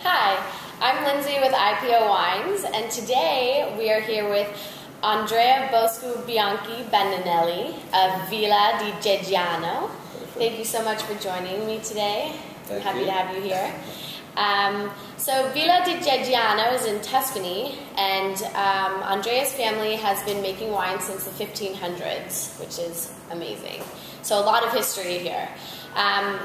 Hi, I'm Lindsay with IPO Wines, and today we are here with Andrea, Boscu, Bianchi, Bandinelli of Villa di Geggiano. Thank you so much for joining me today. I'm happy to have you here. So Villa di Geggiano is in Tuscany, and Andrea's family has been making wine since the 1500s, which is amazing. So a lot of history here.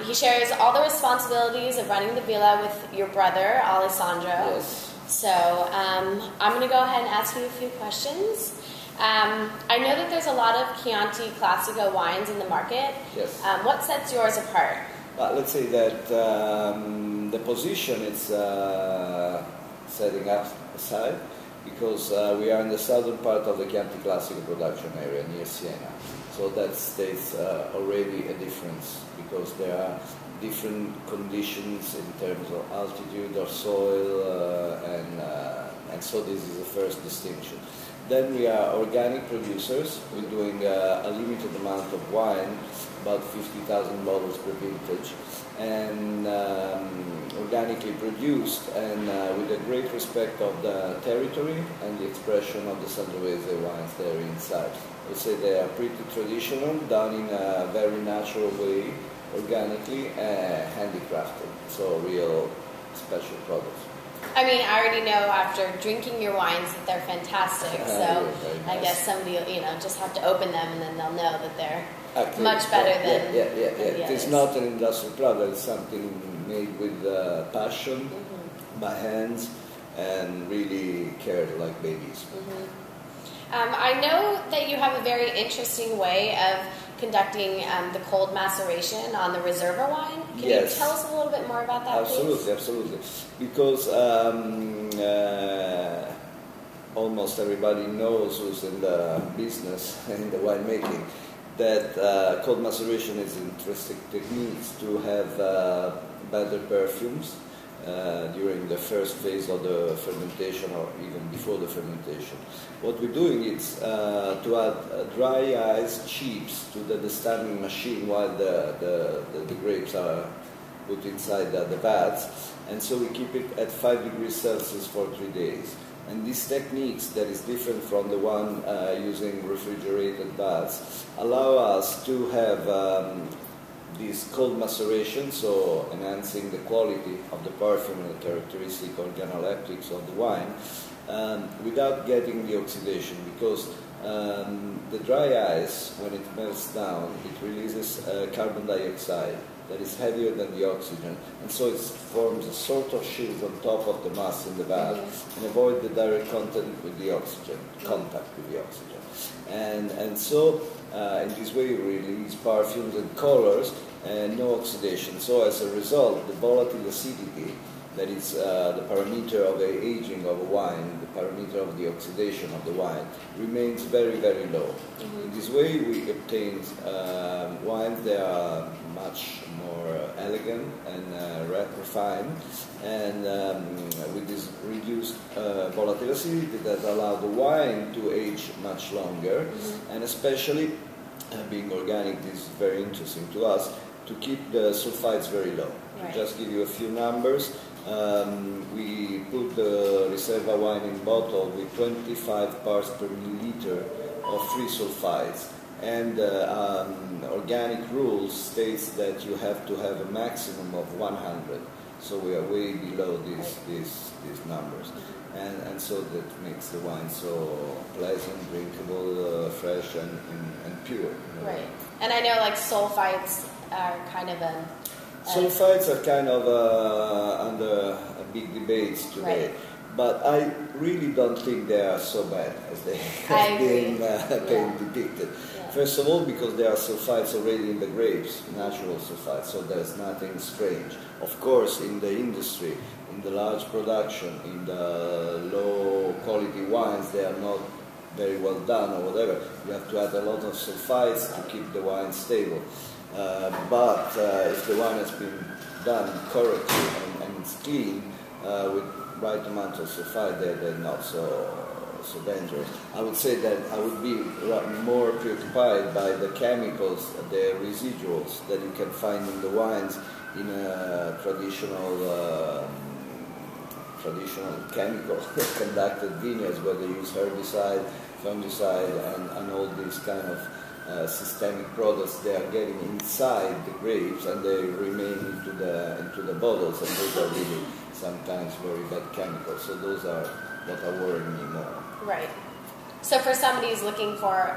He shares all the responsibilities of running the villa with your brother, Alessandro. Yes. So I'm going to go ahead and ask you a few questions. I know that there's a lot of Chianti Classico wines in the market. Yes. What sets yours apart? Let's say that the position is setting up aside because we are in the southern part of the Chianti Classico production area near Siena. So that states already a difference because there are different conditions in terms of altitude or soil, and so this is the first distinction. Then we are organic producers. We're doing a limited amount of wine, about 50,000 bottles per vintage, and organically produced, and with a great respect of the territory and the expression of the Sangiovese wines there inside. I would say they are pretty traditional, done in a very natural way, organically, handicrafted, so real special products. I mean, I already know after drinking your wines that they're fantastic, so nice. I guess somebody will, just have to open them and then they'll know that they're much better than the It others. is not an industrial product, it's something made with passion, by hands, and really cared like babies. I know that you have a very interesting way of conducting the cold maceration on the Reserva wine. Can you tell us a little bit more about that, please? Absolutely. Because almost everybody knows who's in the business and in the winemaking that cold maceration is interesting techniques to have better perfumes during the first phase of the fermentation or even before the fermentation. What we're doing is to add dry ice chips to the destaming machine while the grapes are put inside the vats, and so we keep it at 5 degrees Celsius for 3 days. And these techniques, that is different from the one using refrigerated vats, allow us to have this cold maceration, so enhancing the quality of the perfume and the characteristic organoleptics of the wine, without getting the oxidation, because the dry ice, when it melts down, it releases carbon dioxide that is heavier than the oxygen, and so it forms a sort of shield on top of the mass in the vat and avoid the direct contact with the oxygen. And so in this way we release perfumes and colors and no oxidation. So as a result, the volatile acidity, that is the parameter of the aging of a wine, the parameter of the oxidation of the wine, remains very, very low. In this way we obtain wines that are much more elegant and refined, and with this reduced volatile acidity that allow the wine to age much longer, and especially being organic, this is very interesting to us, to keep the sulfites very low. Right. To just give you a few numbers, we put the Reserva wine in bottle with 25 parts per milliliter of free sulfites, and organic rules states that you have to have a maximum of 100. So we are way below these numbers, and so that makes the wine so pleasant, drinkable, fresh, and pure. Right. And I know like sulfites are kind of sulfites are kind of under a big debates today, but I really don't think they are so bad as they have been depicted. Yeah. First of all, because there are sulfites already in the grapes, natural sulfites, so there's nothing strange. Of course, in the industry, in the large production, in the low quality wines, they are not very well done or whatever. You have to add a lot of sulfites to keep the wine stable. But if the wine has been done correctly and it's clean, with right amount of sulfite, they're not so dangerous. I would say that I would be more preoccupied by the chemicals, the residuals that you can find in the wines in a traditional traditional chemical conducted vineyards where they use herbicide, fungicide, and all these kind of systemic products they are getting inside the grapes, and they remain into the bottles, and those are really sometimes very bad chemicals. So those are what are worrying me more. Right. So for somebody who's looking for,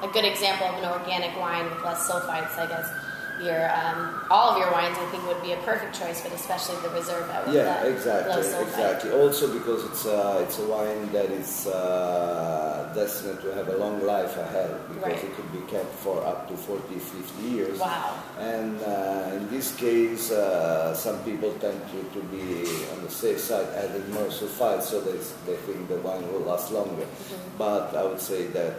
a good example of an organic wine with less sulfites, I guess all of your wines I think would be a perfect choice, but especially the Reserva with low sulfite. Exactly. Also because it's a wine that is destined to have a long life ahead, because it could be kept for up to 40, 50 years. Wow. And in this case, some people tend to be on the safe side, adding more sulfite, so they think the wine will last longer. Mm-hmm. But I would say that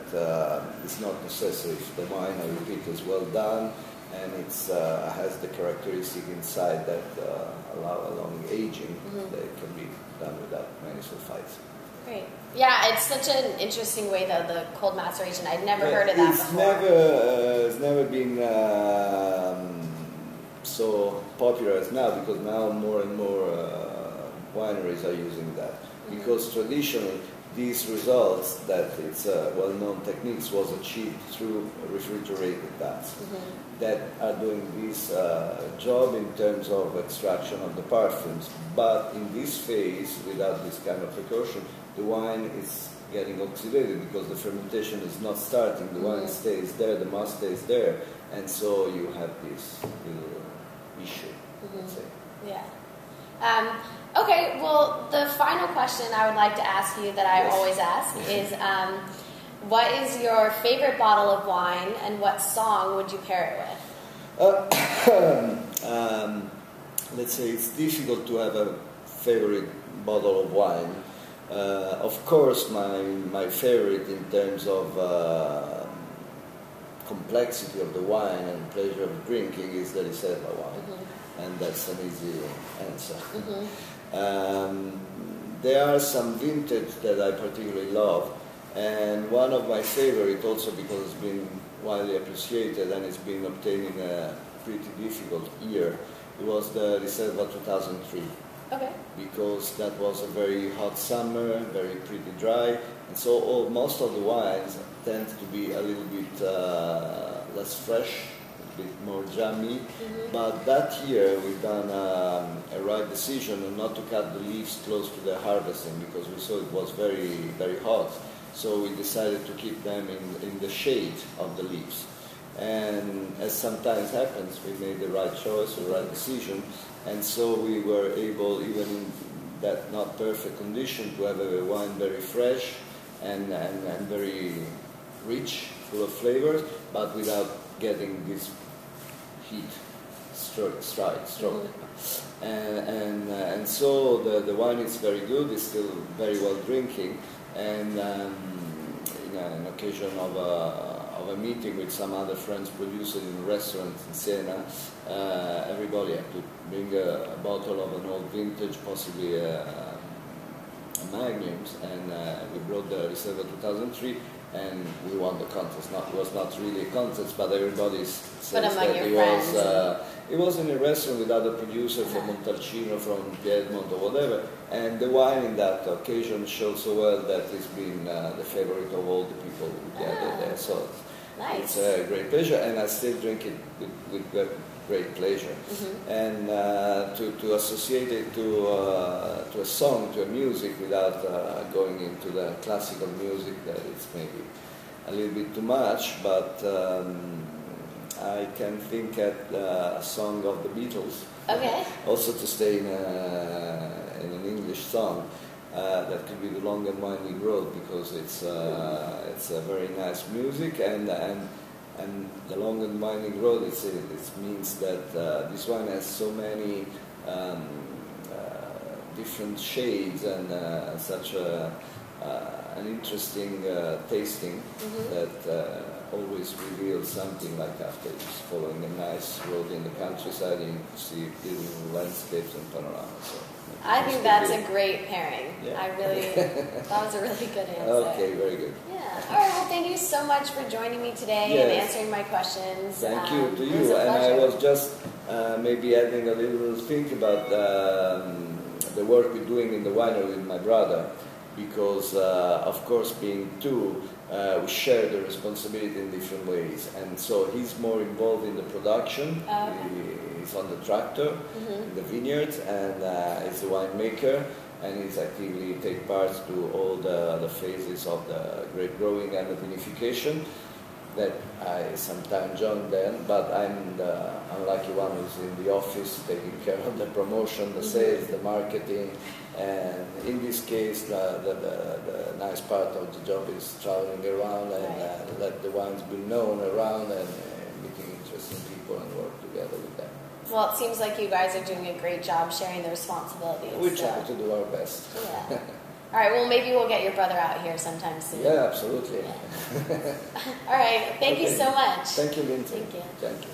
it's not necessary. If the wine, I repeat, is well done, and it has the characteristic inside that allow a long aging, that can be done without many sulfites. Great. Yeah, it's such an interesting way, though, the cold maceration. I'd never heard of that before. It's never been so popular as now, because now more and more wineries are using that. Mm-hmm. Because traditionally, these results, that it's well-known techniques, was achieved through refrigerated vats that are doing this job in terms of extraction of the perfumes. But in this phase, without this kind of precaution, the wine is getting oxidated because the fermentation is not starting. The wine stays there, the must stays there, and so you have this little issue, let's say. Yeah. Okay, well, the final question I would like to ask you that I always ask is, what is your favorite bottle of wine, and what song would you pair it with? Let's say it's difficult to have a favorite bottle of wine. Of course, my favorite in terms of complexity of the wine and pleasure of drinking is the Riserva wine, and that's an easy answer. There are some vintage that I particularly love, and one of my favorite, also because it's been widely appreciated and it's been obtained in a pretty difficult year, it was the Riserva 2003. Okay. Because that was a very hot summer, very pretty dry, and so most of the wines tend to be a little bit less fresh, a bit more jammy. But that year we've done a right decision not to cut the leaves close to the harvesting, because we saw it was very, very hot. So we decided to keep them in the shade of the leaves. And as sometimes happens, we made the right choice, the right decision, and so we were able, even in that not perfect condition, to have a wine very fresh and very rich, full of flavors, but without getting this heat stroke. And so the wine is very good, it's still very well drinking, and in an occasion of a meeting with some other French producers in a restaurant in Siena, everybody had to bring a bottle of an old vintage, possibly a Magnums, and we brought the Riserva 2003, and we won the contest. It was not really a contest, but everybody said that it was in a restaurant with other producers from Montalcino, from Piedmont or whatever, and the wine in that occasion showed so well that it's been the favorite of all the people who gathered there. So it's a great pleasure, and I still drink it with great pleasure. And to associate it to a song, to a music, without going into the classical music, that it's maybe a little bit too much, but I can think at a song of the Beatles. Okay. Also to stay in an English song. That could be The Long and Winding Road, because it's a very nice music, and The Long and Winding Road, it means that this wine has so many different shades and such an interesting tasting that always reveals something, like after just following a nice road in the countryside, and you see beautiful landscapes and panoramas. So I think that's a great pairing. Yeah. That was a really good answer. Okay, very good. Yeah. All right, well, thank you so much for joining me today and answering my questions. Thank you to you. And I was just maybe adding a little thing about the work we're doing in the winery with my brother, because of course being two, we share the responsibility in different ways, and so he's more involved in the production. He's on the tractor in the vineyards, and he's a winemaker, and he's actively take part to all the phases of the grape growing and the vinification that I sometimes join then, but I'm the unlucky one who's in the office taking care of the promotion, the sales, the marketing, and in this case the nice part of the job is traveling around and let the wines be known around and meeting interesting people and work together with them. Well, it seems like you guys are doing a great job sharing the responsibilities. We try to do our best. Yeah. All right, well, maybe we'll get your brother out here sometime soon. Yeah, absolutely. All right, thank you so much. Thank you, Lindsay. Thank you. Thank you.